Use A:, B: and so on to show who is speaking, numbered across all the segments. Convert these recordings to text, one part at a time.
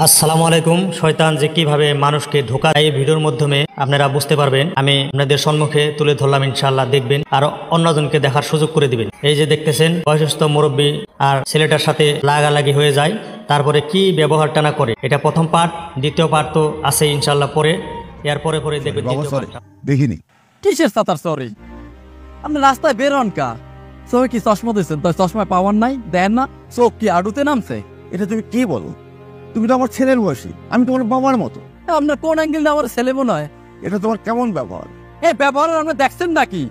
A: আসসালামু আলাইকুম। শয়তান যে কিভাবে মানুষকে ধোঁকা দেয় এই ভিডিওর মাধ্যমে আপনারা বুঝতে পারবেন। আমি আপনাদের সম্মুখে তুলে ধরলাম, ইনশাআল্লাহ দেখবেন আর অন্যজনকে দেখার সুযোগ করে দিবেন। এই যে দেখতেছেন বয়সস্থ মুরব্বী আর ছেলেটার সাথে লাগালাগি হয়ে যায়, তারপরে কি ব্যবহারটা না করে। এটা প্রথম পার্ট, দ্বিতীয় পার্ট তো আছে ইনশাআল্লাহ পরে, এর পরে পরে দেখবেন।
B: দেখিনি
C: কিসের সাতার সরি, আপনি রাস্তায় বেরোন কা চোখে কি চশমা দিচ্ছেন? তো চশমায় পাওয়ার নাই, দেন না, চোখ কি আড়ুতে নামছে?
B: এটা তুমি কি বলো? তুমি তো আমার ছেলের বয়সী, আমি তোমার বাবার মতো।
C: আপনার কোন অ্যাঙ্গেল আমার ছেলে মনে হয়?
B: এটা তোমার কেমন ব্যবহার?
C: এই ব্যবহার আপনি দেখছেন নাকি?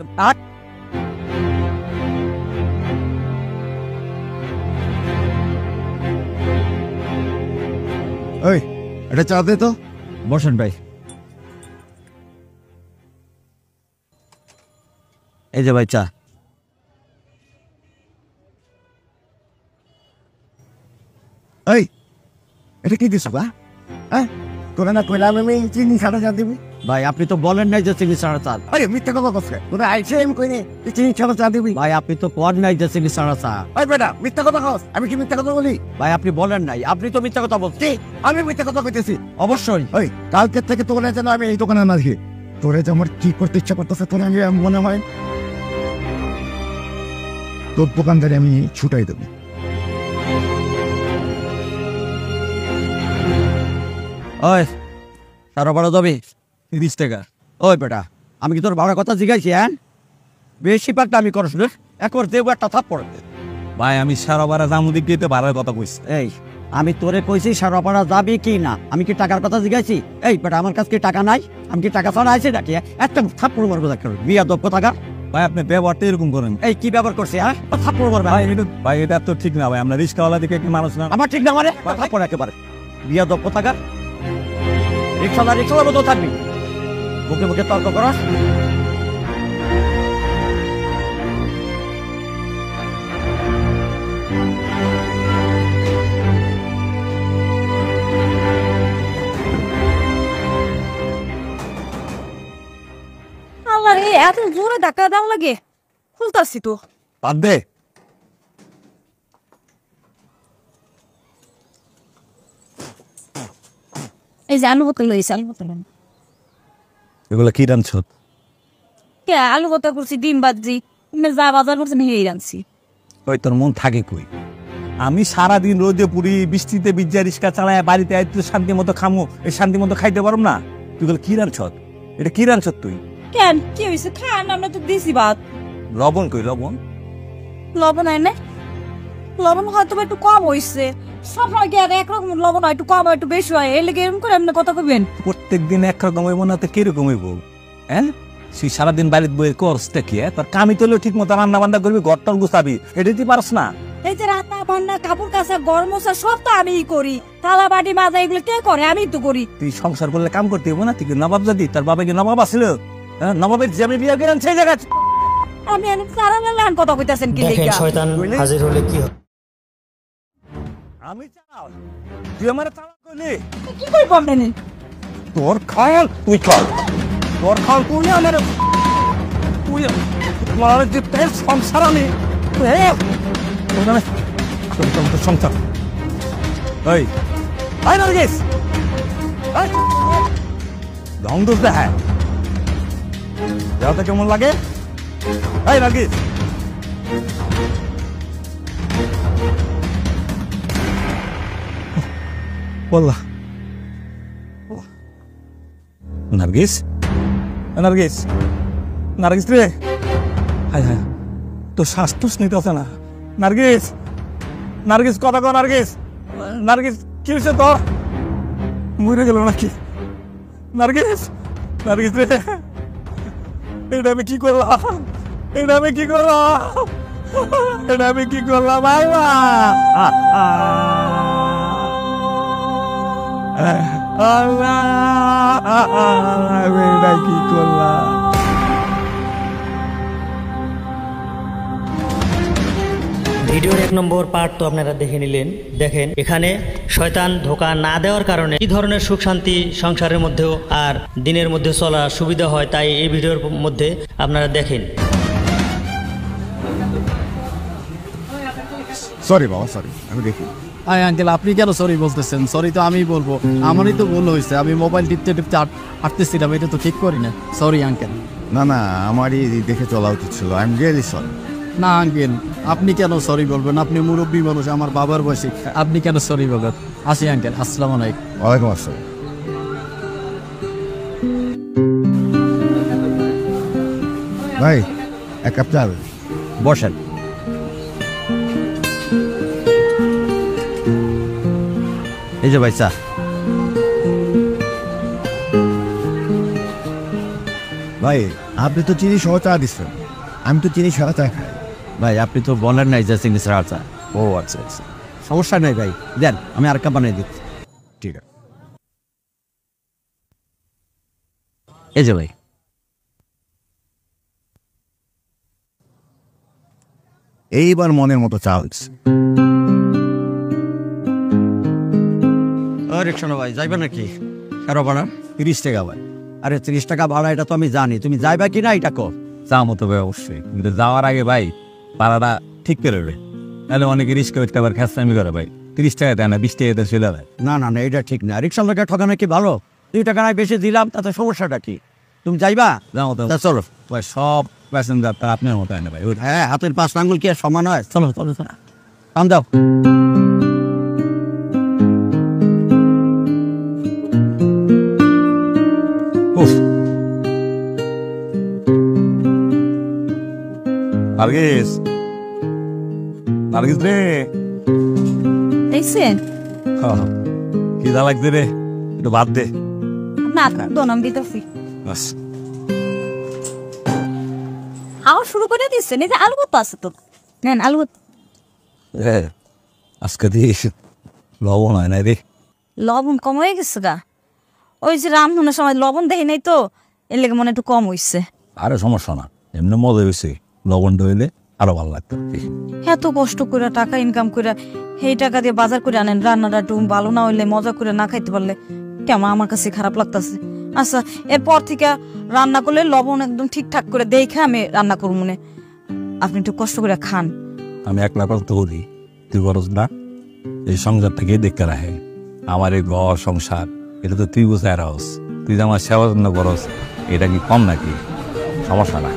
B: ওই এটা চা দে তো।
C: বসেন ভাই। এই যে ভাই চা।
B: এই এটা কি দিস বা? হ্যাঁ তোরা না কইলাম আমি চিনি ছাড়া চা দিবি।
C: ভাই আপনি তো বলেন নাই যে চিনি ছাড়া চা।
B: আরে মিথ্যা কথা বলছে, তোরা আইছে আমি কইনি তুই চিনি ছাড়া চা দিবি।
C: ভাই আপনি তো পর নাই যে চিনি ছাড়া চা।
B: ওই বেটা মিথ্যা কথা কস, আমি কি মিথ্যা কথা বলি?
C: ভাই আপনি বলেন নাই, আপনি তো মিথ্যা কথা বলছেন।
B: আমি মিথ্যা কথা কইতেছি?
C: অবশ্যই।
B: ওই কালকে থেকে তোরা যেন আমি এই দোকানে না দেখি। তোরে যে আমার কি করতে ইচ্ছা করতেছে তোরা আমি মনে হয় তোর দোকানদারে আমি ছুটাই দেবো।
C: ওই সারা ভাড়া যাবি 30 টাকা। ওই বেটা আমি কি তোর ভাড়ার কথা জিজ্ঞাসি? হ্যাঁ বেশি পাকটা আমি করস না, একবার দেবো একটা থাপ পড়ে।
D: ভাই আমি সারা বারা জামুদিক দিতে ভাড়ার কথা কইছি।
C: এই আমি তোরে কইছি সারা ভাড়া যাবি কি না, আমি কি টাকার কথা জিজ্ঞাসি? এই বেটা আমার কাছে কি টাকা নাই? আমি কি টাকা ছাড়া আইছি নাকি? একটা থাপ্পড় মারবো দেখ, বিয়া দক্ষ টাকা।
D: ভাই আপনি ব্যবহারটা এরকম করেন।
C: এই কি ব্যবহার করছে? হ্যাঁ থাপ্পড় মারবে।
D: ভাই এটা তো ঠিক না ভাই, আমরা রিক্সাওয়ালা দিকে একটি মানুষ না।
C: আমার ঠিক না মানে থাপ্পড় একেবারে বিয়া দক্ষ টাকা। রিক্সাওয়ালার মতো থাকবি, মুখে মুখে তর্ক করাস।
E: এত জোরে ধাক্কা দাও লাগে, খুলতাছি তো।
D: বাদ দে।
E: এই যে আলু বোতল লইছে, আলু বোতল
D: এগুলো কি রাঁধছ?
E: কে আলু বোতল করছি, ডিম বাজি যা বাজার করছে নিয়ে রাঁধছি।
D: ওই তোর মন থাকে কই? আমি সারাদিন রোদে পুরি বৃষ্টিতে বিজ্জা রিক্সা চালায় বাড়িতে আইতে শান্তি মতো খামো, এই শান্তি মতো খাইতে পারব না? তুই বলে কি রাঁধছ? এটা কি রাঁধছ তুই?
E: কেন কি হয়েছে? খান, আমরা তো দিছি ভাত।
D: লবণ কই? লবণ
E: লবণ হয় না? লবণ হয়তো একটু কম হয়েছে। সবসময় কি আর একরকম লবণ হয়? একটু কম হয় একটু বেশি হয়, এর লেগে এরকম করে আপনি কথা কইবেন?
D: প্রত্যেকদিন একরকম হইব না তো কিরকম হইব? হ্যাঁ তুই সারাদিন বাড়িতে বইয়ের কোর্সটা কি? তোর কামি তো ঠিক মতো রান্না বান্না করবি, ঘরটল গুছাবি, এটা তুই পারস না?
E: এই যে রান্না বান্না, কাপড় কাচা, ঘর মোছা সব তো আমিই করি। থালা বাটি মাজা এগুলো কে করে? আমি তো করি।
D: তুই সংসার করলে কাম করতে হইব না? তুই কি নবাব জাতি? তার বাবা কি নবাব আসছিল? হ্যাঁ নবাবের যে আমি বিয়ে করেন সেই জায়গা।
E: আমি সারা লান কথা কইতাছেন কি
A: দেখেন
E: লেগা?
A: শয়তান হাজির হলে কি হয়।
D: আমি চাও তুই আমার চালা কইলি
E: কি কইব আপনি?
D: তোর খাল তুই খাল, তোর খাল তুই না আমার তুই তোমার যে তেল সংসার আমি তোর সংসার। ওই আই নার্গিস, রং দোষ দেখায় দেওয়াতে কেমন লাগে? এই নার্গিস বললা নার্গিস, নার্গিস, নার্গিস রে, হায় হায় তোর শ্বাস টুস নিতে আছে না? নার্গিস, নার্গিস কথা কর। নার্গিস, নার্গিস কি হয়েছে তোর? মরে গেল নাকি? নার্গিস, নার্গিস রে, এটা আমি কি করলাম? এটা আমি কি করলাম? এটা আমি কি করলাম? বাবা আমি এটা কি করলাম?
A: ভিডিওর 1 নম্বর পার্ট তো আপনারা দেখে নিলেন। দেখেন এখানে শয়তান ধোঁকা না দেওয়ার কারণে কি ধরনের সুখ শান্তি সংসারের মধ্যেও আর দিনের মধ্যে চলা সুবিধা হয়, তাই এই ভিডিওর মধ্যে আপনারা দেখেন।
B: সরি বাবা, সরি, আমি দেখি।
C: আয় আঙ্কেল, আপনি কেন সরি বলতেছেন? সরি তো আমি বলবো, আমারই তো ভুল হয়েছে। আমি মোবাইল টিপতে টিপতে হাঁটতেছিলাম, এটা তো ঠিক করি না। Sorry uncle.
B: না না, আমারই দেখে চলা উচিত ছিল। I am really sorry.
C: না আঙ্কেল, আপনি কেন সরি বলবেন? আপনি মুরব্বী মানুষ, আমার বাবার বয়সী, আপনি কেন সরি বলবেন? আসি আঙ্কেল, আসসালামু আলাইকুম।
B: ওয়ালাইকুম আসসালাম। ভাই, এক কাপ চা।
C: বসেন। এই যে ভাই চা।
B: ভাই, আপনি তো চিনি সহ চা দিচ্ছেন, আমি তো চিনি ছাড়া চা খাই।
C: ভাই আপনি তো বলেন নাই যে চিনি ছাড়া চা।
B: ও আচ্ছা আচ্ছা,
C: সমস্যা নেই ভাই, দেন আমি আর কাপ বানিয়ে দিচ্ছি।
B: ঠিক আছে।
C: এই যে ভাই।
B: এইবার মনের মতো চা হচ্ছে।
C: রিক্সানো ভাই, যাইবে নাকি? কারো ভাড়া 30 টাকা ভাই। আরে 30 টাকা ভাড়া, এটা তো আমি জানি, তুমি যাইবা কি না এটা কো।
D: যাও মতো ভাই, অবশ্যই, কিন্তু যাওয়ার আগে ভাই ভাড়াটা ঠিক করে দেবে, তাহলে অনেকে রিস্ক করতে আবার খেসামি করে ভাই। 30 টাকা দেয় না, 20 টাকা দিয়ে চলে যায়।
C: না না না, এটা ঠিক না। রিক্সা লোকের ঠকানো কি ভালো? 2 টাকা নাই বেশি দিলাম, তাতে সমস্যাটা কি? তুমি যাইবা?
D: যাও মতো
C: তা চলো।
D: ভাই, সব প্যাসেঞ্জার তার আপনার মতো হয় না ভাই।
C: হ্যাঁ, হাতের 5 আঙ্গুল কি আর সমান হয়? চলো চলো চলো, কাম দাও।
D: উফ, নার্গিস, নার্গিস রে,
E: দেখছেন?
D: কি যা লাগছে রে, একটু ভাত দে।
E: না দোন আমি দিতেছি।
D: বাস,
E: খাওয়া শুরু করে দিচ্ছেন? এই যে আলু ভর্তা আছে তো, নেন আলু ভর্তা।
D: আজকে দিস লবণ হয় না রে।
E: লবণ কম হয়ে গেছে গা। ওই যে রামধনের সময় লবণ দেখি নাই তো, এর লেগে মনে একটু কম হইছে।
D: আরে সমস্যা না, এমনি মজা হয়েছে, লবণটা হইলে আরো ভালো লাগতো।
E: এত কষ্ট করে টাকা ইনকাম করে সেই টাকা দিয়ে বাজার করে আনেন, রান্নাটা একটু ভালো না হইলে, মজা করে না খাইতে পারলে কেমন আমার কাছে খারাপ লাগতেছে। আচ্ছা, এরপর থেকে রান্না করলে লবণ একদম ঠিকঠাক করে দেখে আমি রান্না করবো মনে। আপনি একটু কষ্ট করে খান।
D: আমি একলা করতে করি, তুই করস না। এই সংসারটাকে দেখতে রাখে, আমার এই ঘর সংসার, এটা তো তুই বুঝায় রাখস। তুই যে আমার সেবা যত্ন করস, এটা কি কম নাকি? সমস্যা না।